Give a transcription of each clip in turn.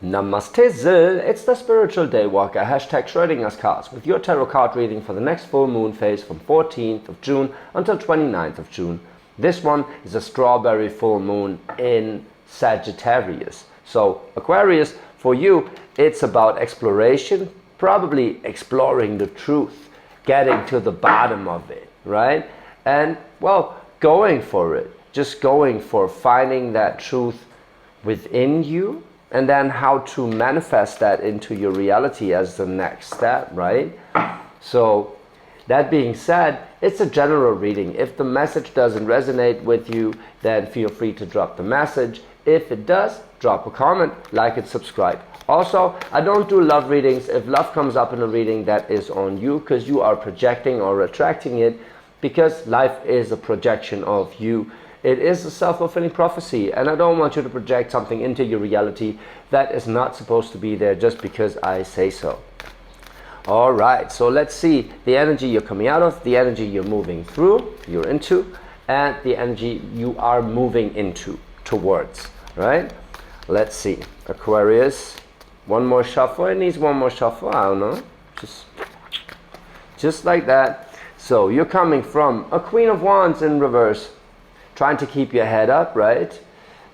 Namaste Zil, it's the Spiritual Daywalker, hashtag Schrodinger's cards, with your tarot card reading for the next full moon phase from 14th of June until 29th of June. This one is a strawberry full moon in Sagittarius. So Aquarius, for you, it's about exploration, probably exploring the truth, getting to the bottom of it, right? And, well, going for it, just going for finding that truth within you, and then how to manifest that into your reality as the next step, right? So that being said, it's a general reading. If the message doesn't resonate with you, then feel free to drop the message. If it does, drop a comment, like it, subscribe. Also, I don't do love readings. If love comes up in a reading, that is on you, because you are projecting or attracting it, because life is a projection of you. It is a self-fulfilling prophecy, and I don't want you to project something into your reality that is not supposed to be there just because I say so. Alright, so let's see the energy you're coming out of, the energy you're moving through, you're into, and the energy you are moving into, towards, right? Let's see. Aquarius, one more shuffle. It needs one more shuffle, I don't know. Just like that. So you're coming from a Queen of Wands in reverse, trying to keep your head up, right?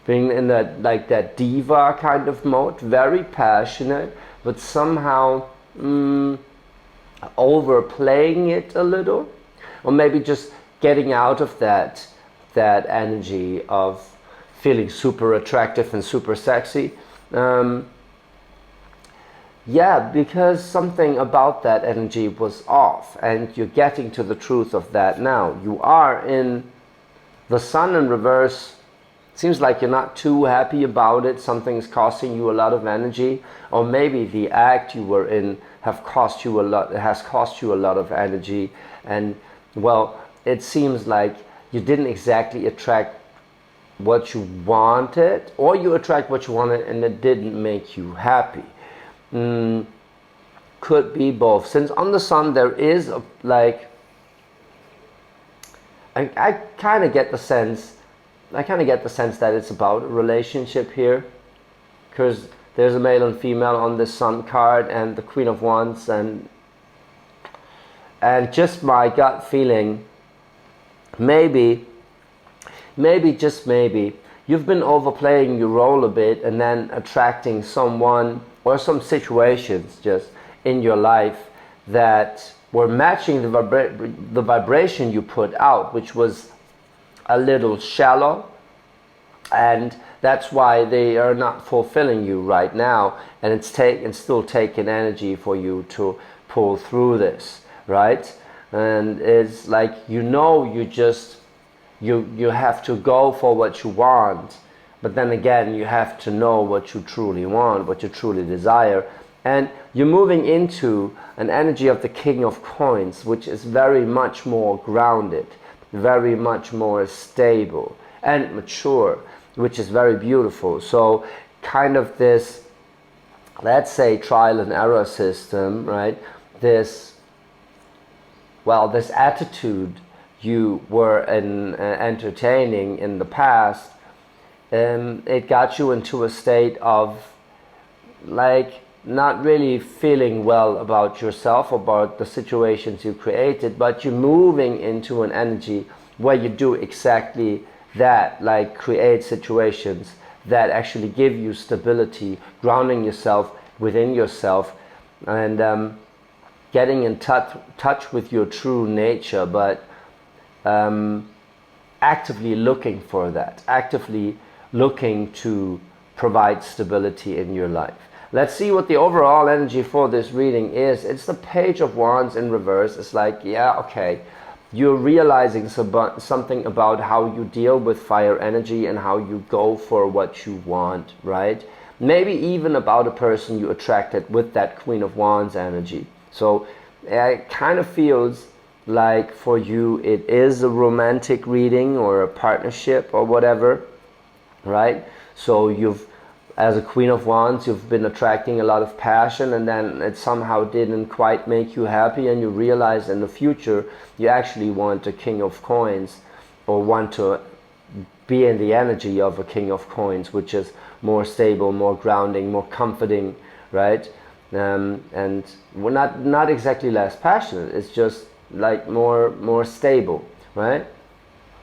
Being in that, like that diva kind of mode, very passionate, but somehow overplaying it a little, or maybe just getting out of that energy of feeling super attractive and super sexy. Yeah, because something about that energy was off, and you're getting to the truth of that now. You are in the Sun in reverse. Seems like you're not too happy about it. Something's costing you a lot of energy, or maybe the act you were in has cost you a lot of energy, and, well, it seems like you didn't exactly attract what you wanted, or you attract what you wanted and it didn't make you happy. Could be both, since on the Sun there is a, like, I kind of get the sense that it's about a relationship here, because there's a male and female on this Sun card and the Queen of Wands, and just my gut feeling, maybe just maybe you've been overplaying your role a bit and then attracting someone or some situations just in your life that were matching the vibration you put out, which was a little shallow, and that's why they are not fulfilling you right now, and it's still taking energy for you to pull through this, right? And it's like, you have to go for what you want, but then again you have to know what you truly want, what you truly desire. And you're moving into an energy of the King of Coins, which is very much more grounded, very much more stable and mature, which is very beautiful. So kind of this, let's say, trial and error system, right? This attitude you were entertaining in the past, it got you into a state of, like, not really feeling well about yourself, about the situations you created, but you're moving into an energy where you do exactly that, like create situations that actually give you stability, grounding yourself within yourself, and getting in touch with your true nature, but actively looking for that, actively looking to provide stability in your life. Let's see what the overall energy for this reading is. It's the Page of Wands in reverse. It's like, yeah, okay, you're realizing something about how you deal with fire energy and how you go for what you want, right? Maybe even about a person you attracted with that Queen of Wands energy. So it kind of feels like for you it is a romantic reading or a partnership or whatever, right? So as a Queen of Wands, you've been attracting a lot of passion, and then it somehow didn't quite make you happy, and you realize in the future you actually want a King of Coins, or want to be in the energy of a King of Coins, which is more stable, more grounding, more comforting, right? And we're not exactly less passionate, it's just like more stable, right?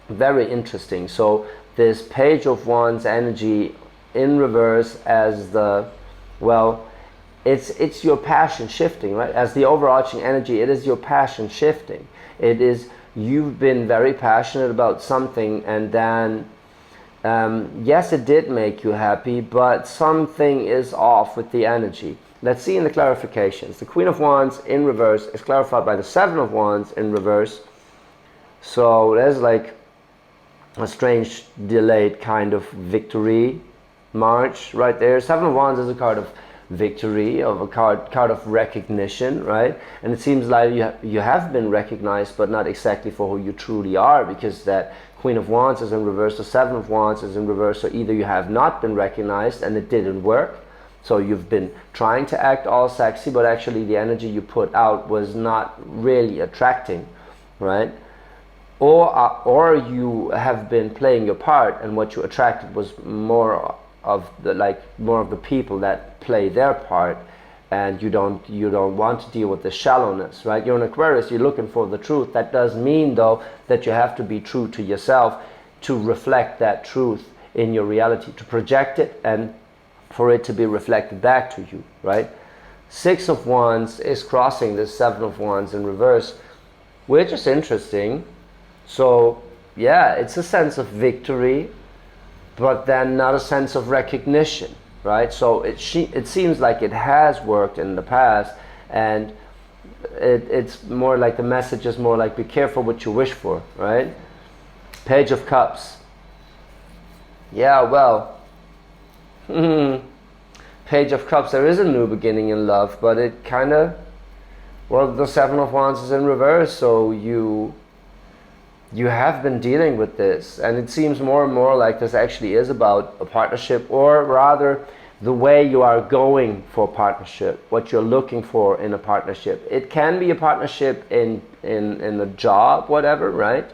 Very interesting. So this Page of Wands energy in reverse as the, well, it's your passion shifting, right? As the overarching energy, it is your passion shifting. It is, you've been very passionate about something, and then yes, it did make you happy, but something is off with the energy. Let's see in the clarifications. The Queen of Wands in reverse is clarified by the Seven of Wands in reverse. So there's like a strange delayed kind of victory march right there. Seven of Wands is a card of victory, of a card of recognition, right? And it seems like you have been recognized, but not exactly for who you truly are, because that Queen of Wands is in reverse, the Seven of Wands is in reverse. So either you have not been recognized and it didn't work, so you've been trying to act all sexy, but actually the energy you put out was not really attracting, right? Or you have been playing your part, and what you attracted was more of the people that play their part, and you don't want to deal with the shallowness, right? You're an Aquarius, you're looking for the truth. That does mean though that you have to be true to yourself, to reflect that truth in your reality, to project it and for it to be reflected back to you, right? Six of Wands is crossing the Seven of Wands in reverse, which is interesting. So yeah, it's a sense of victory, but then not a sense of recognition, right? So it seems like it has worked in the past, and it's more like the message is more like, be careful what you wish for, right? Page of Cups. Yeah, well, Page of Cups, there is a new beginning in love, but it kind of, well, the Seven of Wands is in reverse, so you have been dealing with this, and it seems more and more like this actually is about a partnership, or rather the way you are going for partnership, what you're looking for in a partnership. It can be a partnership in a job, whatever, right?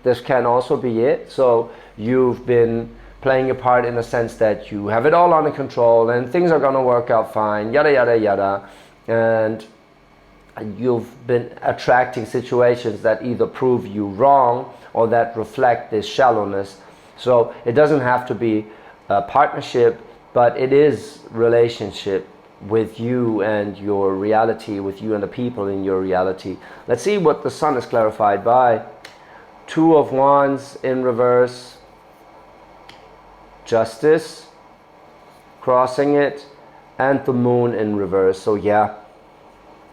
This can also be it. So you've been playing a part in the sense that you have it all under control and things are going to work out fine, yada yada yada, and you've been attracting situations that either prove you wrong or that reflect this shallowness. So it doesn't have to be a partnership, but it is relationship with you and your reality, with you and the people in your reality. Let's see what the Sun is clarified by. Two of Wands in reverse, Justice crossing it, and the Moon in reverse. So yeah,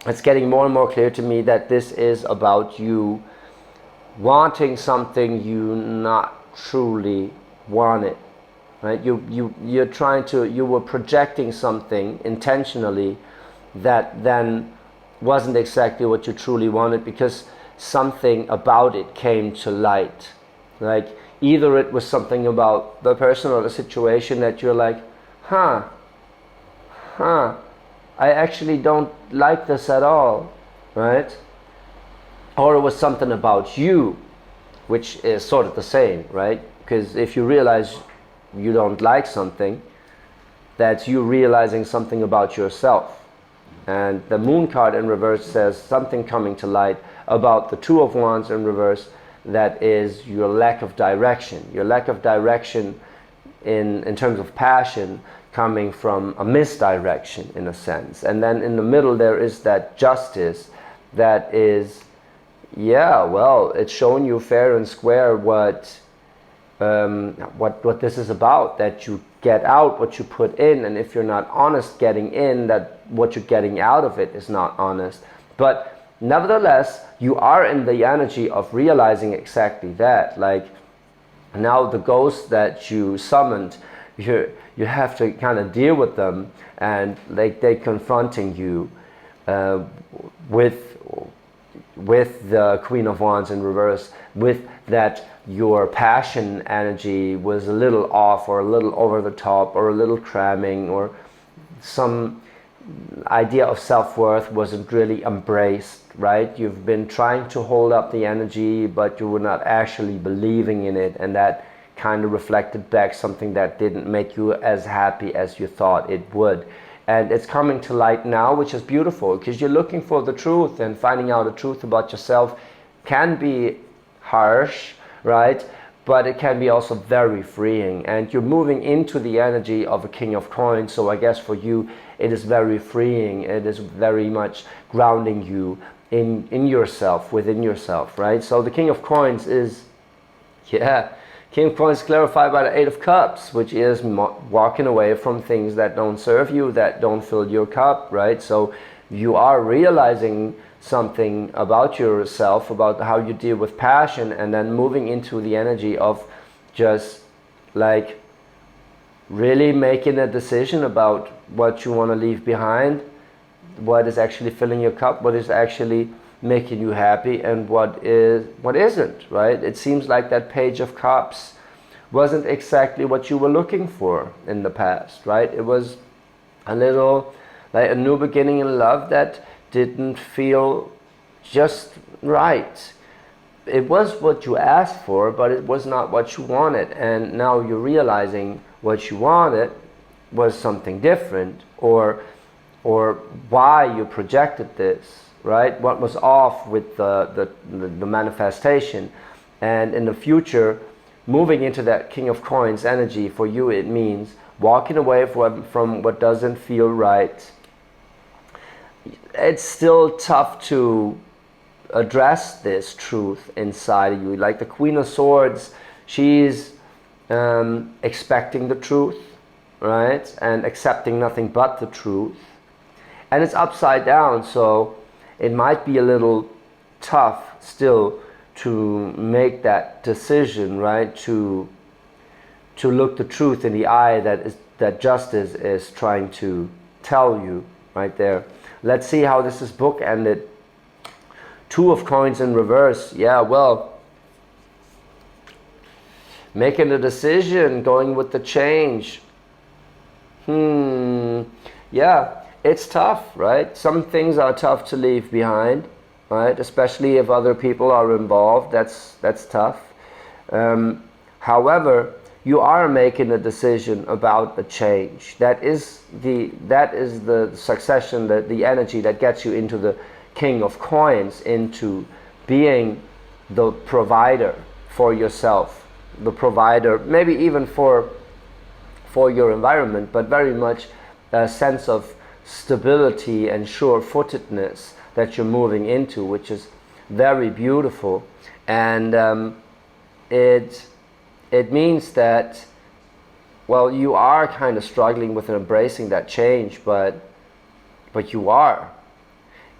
it's getting more and more clear to me that this is about you wanting something you not truly wanted, right? You're trying to, you were projecting something intentionally that then wasn't exactly what you truly wanted, because something about it came to light. Like either it was something about the person or the situation that you're like, I actually don't like this at all, right? Or it was something about you, which is sort of the same, right? Because if you realize you don't like something, that's you realizing something about yourself. And the Moon card in reverse says something coming to light about the Two of Wands in reverse, that is your lack of direction. Your lack of direction in terms of passion coming from a misdirection in a sense. And then in the middle there is that Justice that is, yeah, well, it's showing you fair and square what this is about, that you get out what you put in, and if you're not honest getting in, that what you're getting out of it is not honest. But nevertheless, you are in the energy of realizing exactly that. Like now the ghosts that you summoned, you have to kind of deal with them, and like they confronting you with the Queen of Wands in reverse, with that your passion energy was a little off, or a little over the top, or a little cramming, or some idea of self-worth wasn't really embraced, right? You've been trying to hold up the energy, but you were not actually believing in it, and that kind of reflected back something that didn't make you as happy as you thought it would. And it's coming to light now, which is beautiful, because you're looking for the truth, and finding out the truth about yourself can be harsh, right? But it can be also very freeing, and you're moving into the energy of a King of Coins. So I guess for you it is very freeing. It is very much grounding you in yourself, within yourself, right? So the King of Coins is, yeah, King of Coins clarified by the Eight of Cups, which is walking away from things that don't serve you, that don't fill your cup, right? So you are realizing something about yourself, about how you deal with passion, and then moving into the energy of just like really making a decision about what you want to leave behind, what is actually filling your cup, what is actually making you happy, and what isn't, right? It seems like that Page of Cups wasn't exactly what you were looking for in the past, right? It was a little like a new beginning in love that didn't feel just right. It was what you asked for, but it was not what you wanted. And now you're realizing what you wanted was something different, or why you projected this, right? What was off with the manifestation. And in the future, moving into that King of Coins energy, for you it means walking away from what doesn't feel right. It's still tough to address this truth inside of you. Like the Queen of Swords, she's expecting the truth, right? And accepting nothing but the truth. And it's upside down, so it might be a little tough still to make that decision, right? To look the truth in the eye that justice is trying to tell you right there. Let's see how this is bookended. Two of Coins in reverse. Yeah, well, making a decision, going with the change. Yeah, it's tough, right? Some things are tough to leave behind, right? Especially if other people are involved. That's tough. However, you are making a decision about a change. That is the succession, the energy that gets you into the King of Coins, into being the provider for yourself, the provider, maybe even for your environment, but very much a sense of stability and sure-footedness that you're moving into, which is very beautiful. And it means that, well, you are kind of struggling with embracing that change, but you are.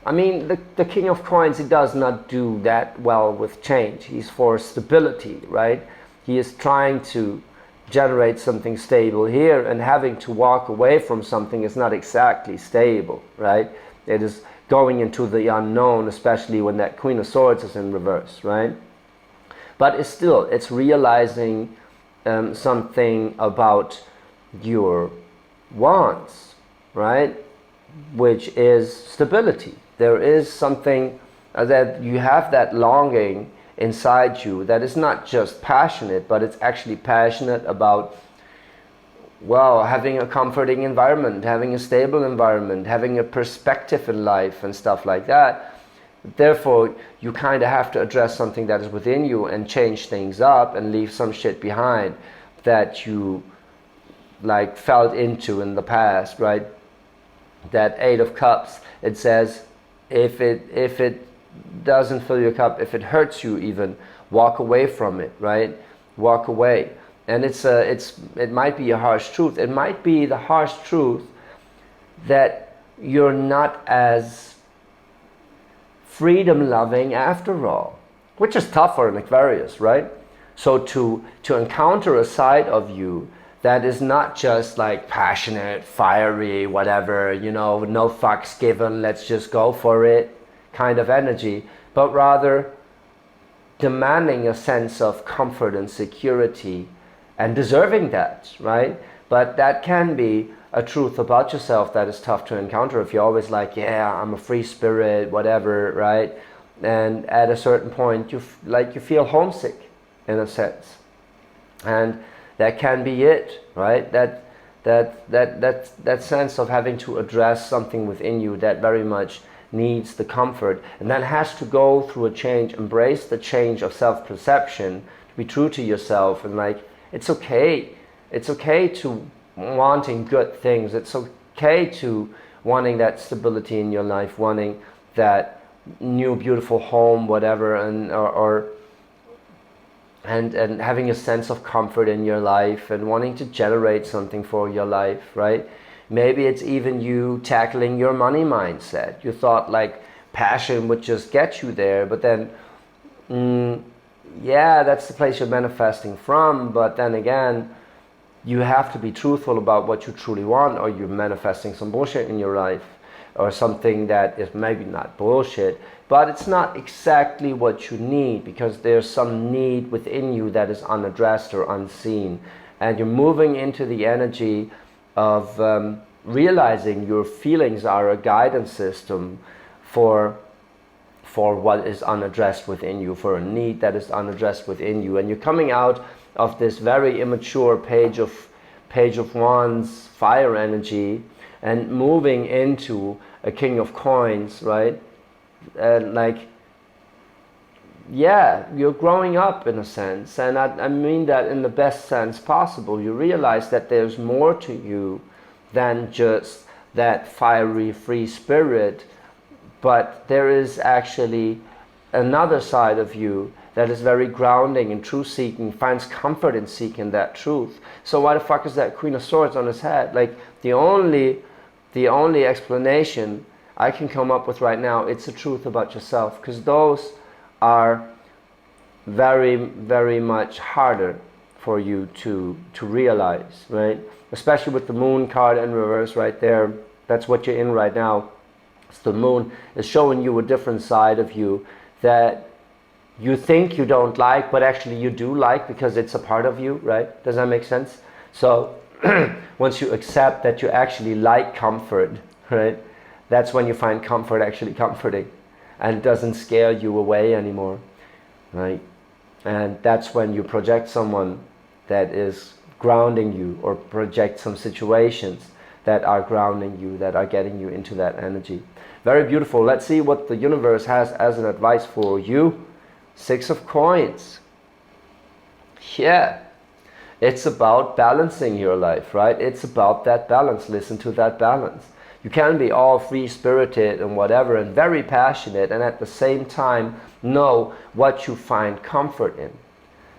I mean, the King of Coins, he does not do that well with change. He's for stability, right? He is trying to generate something stable here, and having to walk away from something is not exactly stable, right? It is going into the unknown, especially when that Queen of Swords is in reverse, right? But it's realizing something about your wants, right? Which is stability. There is something that you have, that longing inside you that is not just passionate, but it's actually passionate about, well, having a comforting environment, having a stable environment, having a perspective in life and stuff like that. Therefore, you kind of have to address something that is within you and change things up and leave some shit behind that you like fell into in the past, right? That Eight of Cups, it says, if it doesn't fill your cup, if it hurts you even, walk away from it, right? Walk away. And it might be a harsh truth. It might be the harsh truth that you're not as freedom loving after all, which is tough for an Aquarius, right? So to encounter a side of you that is not just like passionate, fiery, whatever, you know, no fucks given, let's just go for it kind of energy, but rather demanding a sense of comfort and security and deserving that, right? But that can be a truth about yourself that is tough to encounter if you're always like, yeah, I'm a free spirit, whatever, right? And at a certain point, you feel homesick in a sense. And that can be it, right? That sense of having to address something within you that very much needs the comfort, and then has to go through a change, embrace the change of self-perception, to be true to yourself, and like, it's okay. It's okay to wanting good things. It's okay to wanting that stability in your life, wanting that new beautiful home, whatever, and having a sense of comfort in your life and wanting to generate something for your life, right? Maybe it's even you tackling your money mindset. You thought like passion would just get you there, but then yeah, that's the place you're manifesting from, but then again, you have to be truthful about what you truly want, or you're manifesting some bullshit in your life, or something that is maybe not bullshit, but it's not exactly what you need, because there's some need within you that is unaddressed or unseen, and you're moving into the energy of realizing your feelings are a guidance system for what is unaddressed within you, for a need that is unaddressed within you, and you're coming out of this very immature page of wands fire energy and moving into a king of coins, right? And like, yeah, you're growing up in a sense, and I mean that in the best sense possible. You realize that there's more to you than just that fiery free spirit, but there is actually another side of you that is very grounding and truth-seeking, finds comfort in seeking that truth. So why the fuck is that Queen of Swords on his head? Like, the only explanation I can come up with right now, it's the truth about yourself, because those are very, very much harder for you to realize, right? Especially with the moon card in reverse right there. That's what you're in right now. It's the moon is showing you a different side of you that you think you don't like, but actually you do like, because it's a part of you, right? Does that make sense? So once you accept that you actually like comfort, right? That's when you find comfort actually comforting, and it doesn't scare you away anymore, right? And that's when you project someone that is grounding you, or project some situations that are grounding you, that are getting you into that energy. Very beautiful. Let's see what the universe has as an advice for you. 6 of Coins. Yeah, it's about balancing your life, right? It's about that balance. Listen to that balance. You can be all free-spirited and whatever, and very passionate, and at the same time know what you find comfort in.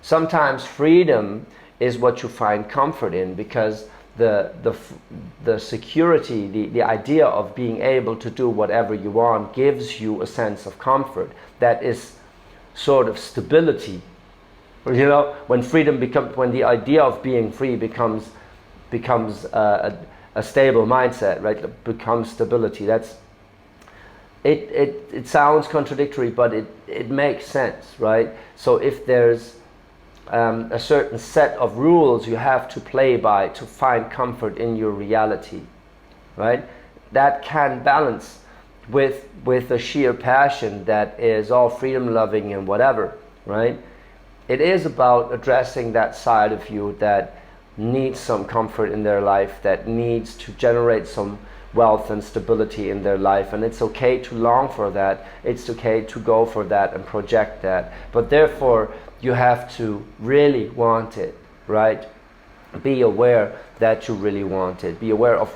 Sometimes freedom is what you find comfort in, because the security, the idea of being able to do whatever you want gives you a sense of comfort. That is sort of stability. You know, when freedom becomes, when the idea of being free becomes a stable mindset, right? It becomes stability. That's it sounds contradictory, but it makes sense, right? So if there's a certain set of rules you have to play by to find comfort in your reality, right? That can balance with a sheer passion that is all freedom loving and whatever, right? It is about addressing that side of you that needs some comfort in their life, that needs to generate some wealth and stability in their life, and it's okay to long for that. It's okay to go for that and project that, but therefore you have to really want it, right? Be aware that you really want it. Be aware of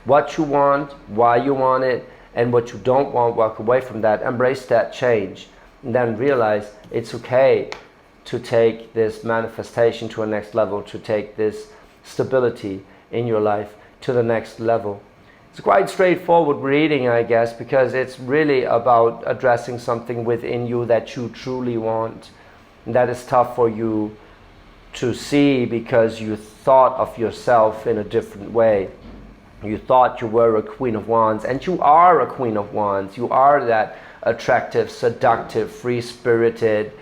what you want, why you want it, and what you don't want. Walk away from that. Embrace that change, and then realize it's okay to take this manifestation to a next level, to take this stability in your life to the next level. It's quite straightforward reading, I guess, because it's really about addressing something within you that you truly want. And that is tough for you to see, because you thought of yourself in a different way. You thought you were a Queen of Wands, and you are a Queen of Wands. You are that attractive, seductive, free-spirited,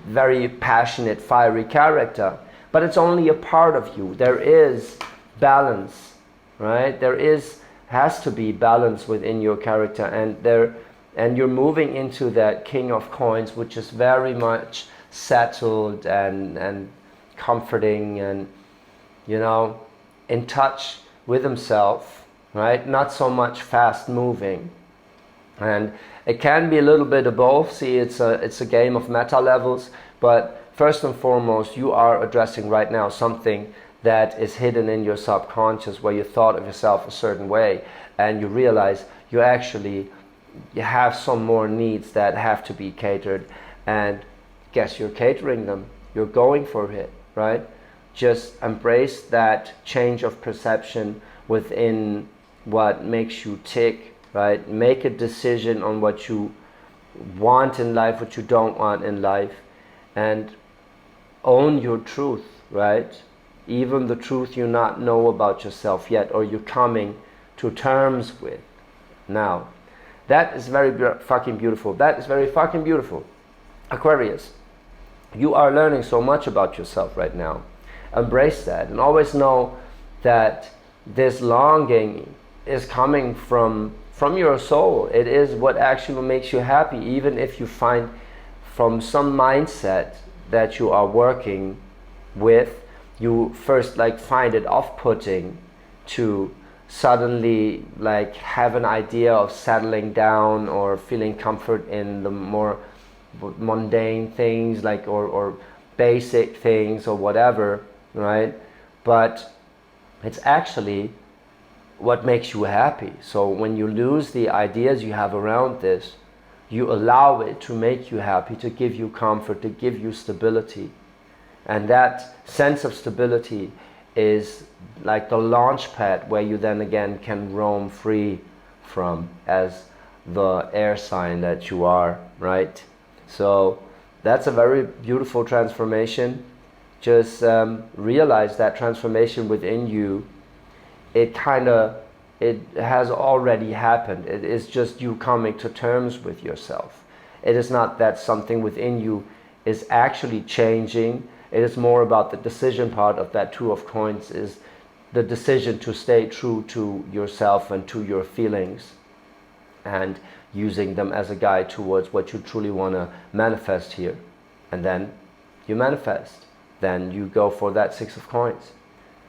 very passionate, fiery character. But it's only a part of you. There is balance, right? Has to be balance within your character, and you're moving into that King of Coins, which is very much settled and comforting and, you know, in touch with himself, right? Not so much fast moving. And it can be a little bit of both. See, it's a game of meta levels, but first and foremost, you are addressing right now something that is hidden in your subconscious, where you thought of yourself a certain way, and you realize you have some more needs that have to be catered, and guess you're catering them. You're going for it, right? Just embrace that change of perception within what makes you tick, right? Make a decision on what you want in life, what you don't want in life, and own your truth, right? Even the truth you not know about yourself yet, or you're coming to terms with now. That is very fucking beautiful. That is very fucking beautiful. Aquarius, you are learning so much about yourself right now. Embrace that, and always know that this longing is coming from your soul. It is what actually makes you happy, even if you find from some mindset that you are working with, you first like find it off-putting to suddenly like have an idea of settling down or feeling comfort in the more mundane things, like or basic things or whatever, right? But it's actually what makes you happy. So when you lose the ideas you have around this, you allow it to make you happy, to give you comfort, to give you stability. And that sense of stability is like the launch pad where you then again can roam free from, as the air sign that you are, right? So that's a very beautiful transformation. Just realize that transformation within you, it has already happened. It is just you coming to terms with yourself. It is not that something within you is actually changing. It is more about the decision part of that Two of Coins, is the decision to stay true to yourself and to your feelings, and using them as a guide towards what you truly want to manifest here. And then you manifest. Then you go for that Six of Coins.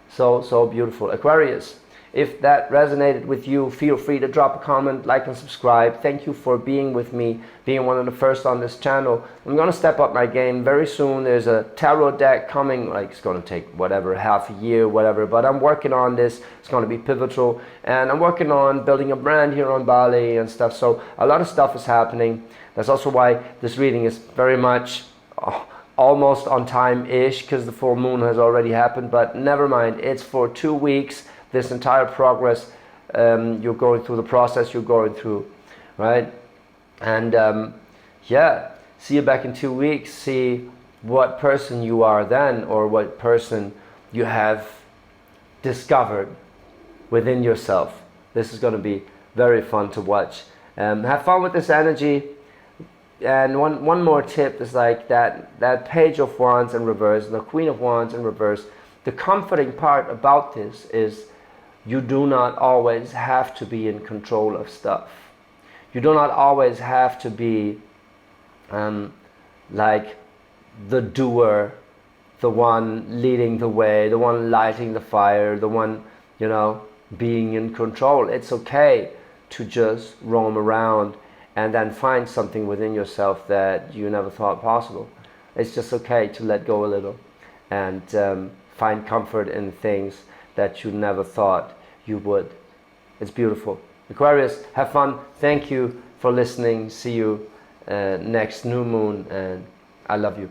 So beautiful. Aquarius, if that resonated with you, feel free to drop a comment, like and subscribe. Thank you for being with me, being one of the first on this channel. I'm going to step up my game very soon. There's a tarot deck coming, like it's going to take whatever, half a year, whatever, but I'm working on this. It's going to be pivotal, and I'm working on building a brand here on Bali and stuff. So a lot of stuff is happening. That's also why this reading is very much almost on time-ish, because the full moon has already happened, but never mind. It's for 2 weeks. This entire progress, you're going through the process you're going through, right? And yeah, see you back in 2 weeks. See what person you are then, or what person you have discovered within yourself. This is going to be very fun to watch. Have fun with this energy. And one more tip is like that Page of Wands in reverse, the Queen of Wands in reverse. The comforting part about this is you do not always have to be in control of stuff. You do not always have to be like the doer, the one leading the way, the one lighting the fire, the one, you know, being in control. It's okay to just roam around and then find something within yourself that you never thought possible. It's just okay to let go a little and find comfort in things that you never thought you would. It's beautiful. Aquarius, have fun. Thank you for listening. See you next new moon, and I love you.